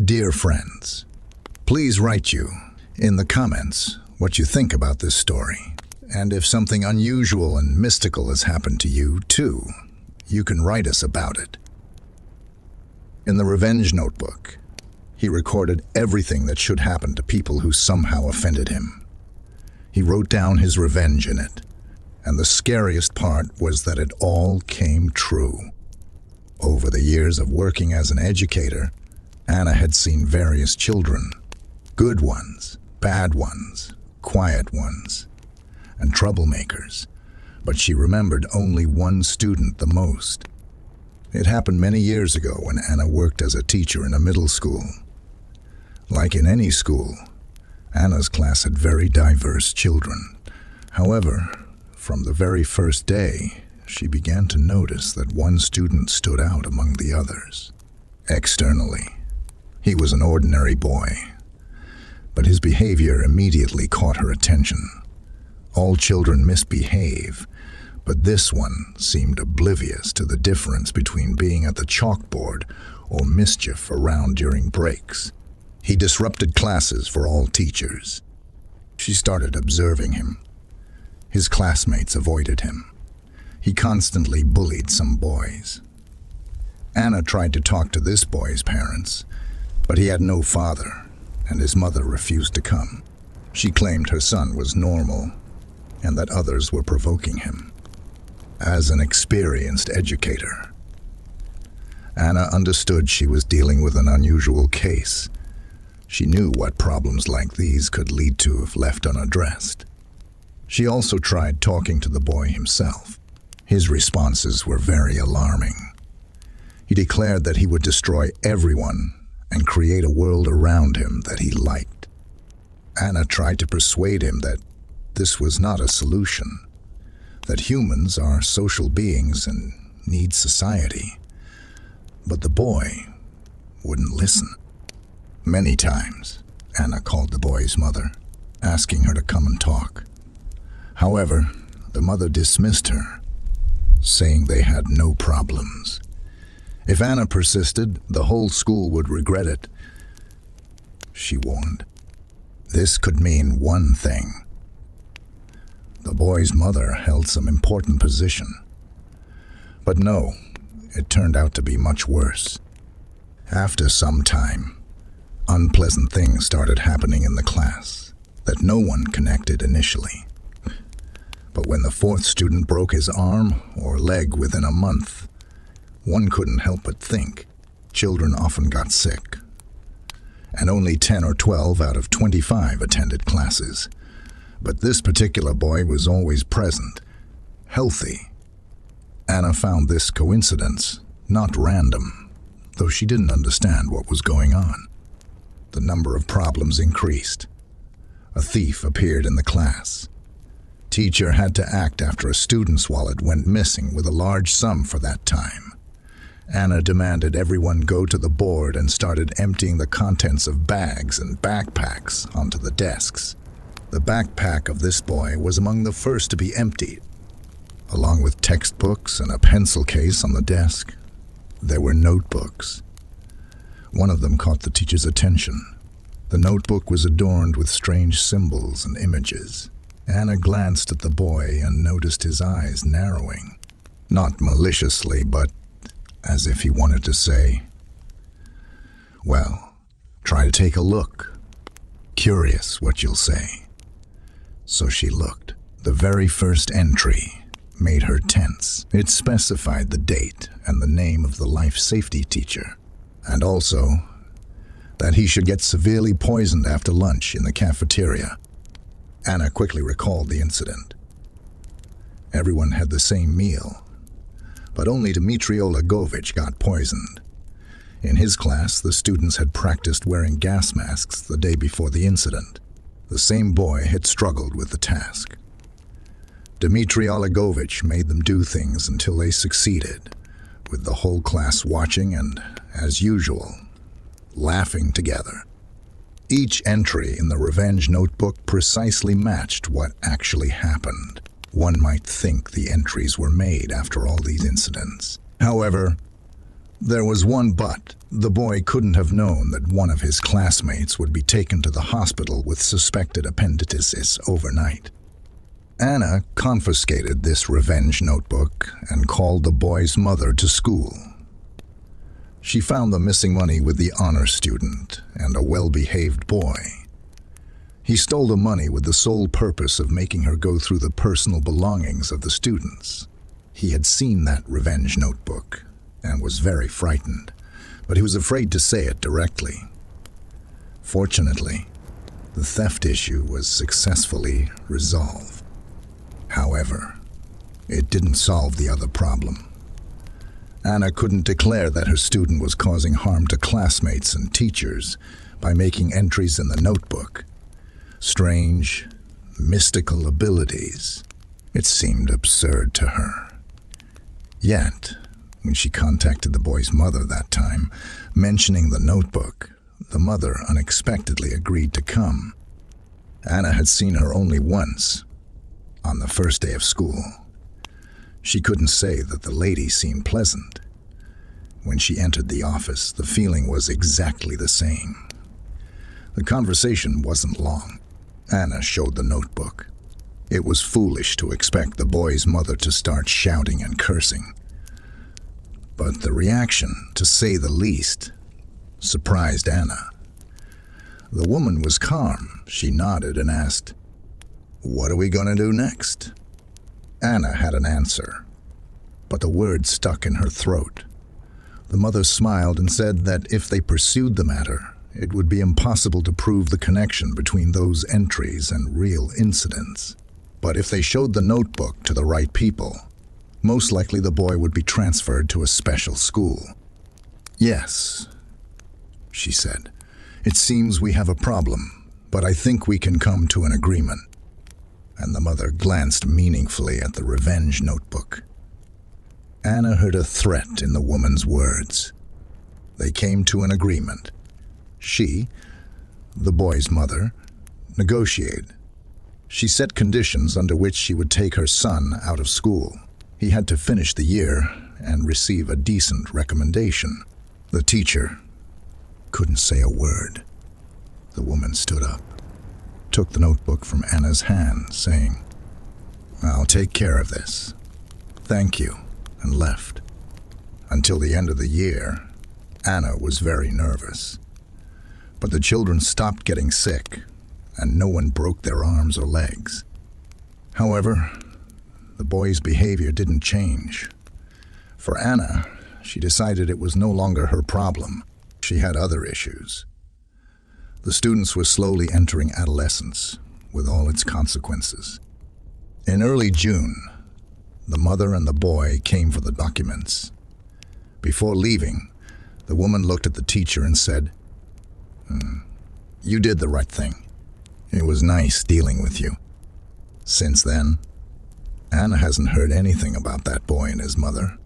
Dear friends, please write you in the comments what you think about this story. And if something unusual and mystical has happened to you too, you can write us about it. In the Revenge Notebook, he recorded everything that should happen to people who somehow offended him. He wrote down his revenge in it, and the scariest part was that it all came true. Over the years of working as an educator, Anna had seen various children, good ones, bad ones, quiet ones, and troublemakers, but she remembered only one student the most. It happened many years ago when Anna worked as a teacher in a middle school. Like in any school, Anna's class had very diverse children. However, from the very first day, she began to notice that one student stood out among the others. Externally, he was an ordinary boy, but his behavior immediately caught her attention. All children misbehave, but this one seemed oblivious to the difference between being at the chalkboard or mischief around during breaks. He disrupted classes for all teachers. She started observing him. His classmates avoided him. He constantly bullied some boys. Anna tried to talk to this boy's parents, but he had no father, and his mother refused to come. She claimed her son was normal, and that others were provoking him. As an experienced educator, Anna understood she was dealing with an unusual case. She knew what problems like these could lead to if left unaddressed. She also tried talking to the boy himself. His responses were very alarming. He declared that he would destroy everyone and create a world around him that he liked. Anna tried to persuade him that this was not a solution, that humans are social beings and need society. But the boy wouldn't listen. Many times, Anna called the boy's mother, asking her to come and talk. However, the mother dismissed her, saying they had no problems. If Anna persisted, the whole school would regret it. She warned. This could mean one thing. The boy's mother held some important position. But no, it turned out to be much worse. After some time, unpleasant things started happening in the class that no one connected initially. But when the fourth student broke his arm or leg within a month, one couldn't help but think children often got sick. And only 10 or 12 out of 25 attended classes. But this particular boy was always present, healthy. Anna found this coincidence not random, though she didn't understand what was going on. The number of problems increased. A thief appeared in the class. Teacher had to act after a student's wallet went missing with a large sum for that time. Anna demanded everyone go to the board and started emptying the contents of bags and backpacks onto the desks. The backpack of this boy was among the first to be emptied. Along with textbooks and a pencil case on the desk, there were notebooks. One of them caught the teacher's attention. The notebook was adorned with strange symbols and images. Anna glanced at the boy and noticed his eyes narrowing. Not maliciously, but as if he wanted to say, "Well, try to take a look. Curious what you'll say." So she looked. The very first entry made her tense. It specified the date and the name of the life safety teacher, and also that he should get severely poisoned after lunch in the cafeteria. Anna quickly recalled the incident. Everyone had the same meal, but only Dmitry Olagovich got poisoned. In his class, the students had practiced wearing gas masks the day before the incident. The same boy had struggled with the task. Dmitry Olagovich made them do things until they succeeded, with the whole class watching and, as usual, laughing together. Each entry in the Revenge Notebook precisely matched what actually happened. One might think the entries were made after all these incidents. However, There was one but. The boy couldn't have known that one of his classmates would be taken to the hospital with suspected appendicitis overnight. Anna confiscated this revenge notebook and called the boy's mother to school. She found the missing money with the honor student and a well-behaved boy. He stole the money with the sole purpose of making her go through the personal belongings of the students. He had seen that revenge notebook and was very frightened, but he was afraid to say it directly. Fortunately, the theft issue was successfully resolved. However, it didn't solve the other problem. Anna couldn't declare that her student was causing harm to classmates and teachers by making entries in the notebook. Strange, mystical abilities. It seemed absurd to her. Yet, when she contacted the boy's mother that time, mentioning the notebook, the mother unexpectedly agreed to come. Anna had seen her only once, on the first day of school. She couldn't say that the lady seemed pleasant. When she entered the office, the feeling was exactly the same. The conversation wasn't long. Anna showed the notebook. It was foolish to expect the boy's mother to start shouting and cursing. But the reaction, to say the least, surprised Anna. The woman was calm. She nodded and asked, "What are we going to do next?" Anna had an answer, but the words stuck in her throat. The mother smiled and said that if they pursued the matter, it would be impossible to prove the connection between those entries and real incidents. But if they showed the notebook to the right people, most likely the boy would be transferred to a special school. "Yes," she said, "it seems we have a problem, but I think we can come to an agreement." And the mother glanced meaningfully at the revenge notebook. Anna heard a threat in the woman's words. They came to an agreement. She, the boy's mother, negotiated. She set conditions under which she would take her son out of school. He had to finish the year and receive a decent recommendation. The teacher couldn't say a word. The woman stood up, took the notebook from Anna's hand, saying, "I'll take care of this. Thank you," and left. Until the end of the year, Anna was very nervous. But the children stopped getting sick, and no one broke their arms or legs. However, the boy's behavior didn't change. For Anna, she decided it was no longer her problem. She had other issues. The students were slowly entering adolescence, with all its consequences. In early June, the mother and the boy came for the documents. Before leaving, the woman looked at the teacher and said, "You did the right thing. It was nice dealing with you." Since then, Anna hasn't heard anything about that boy and his mother.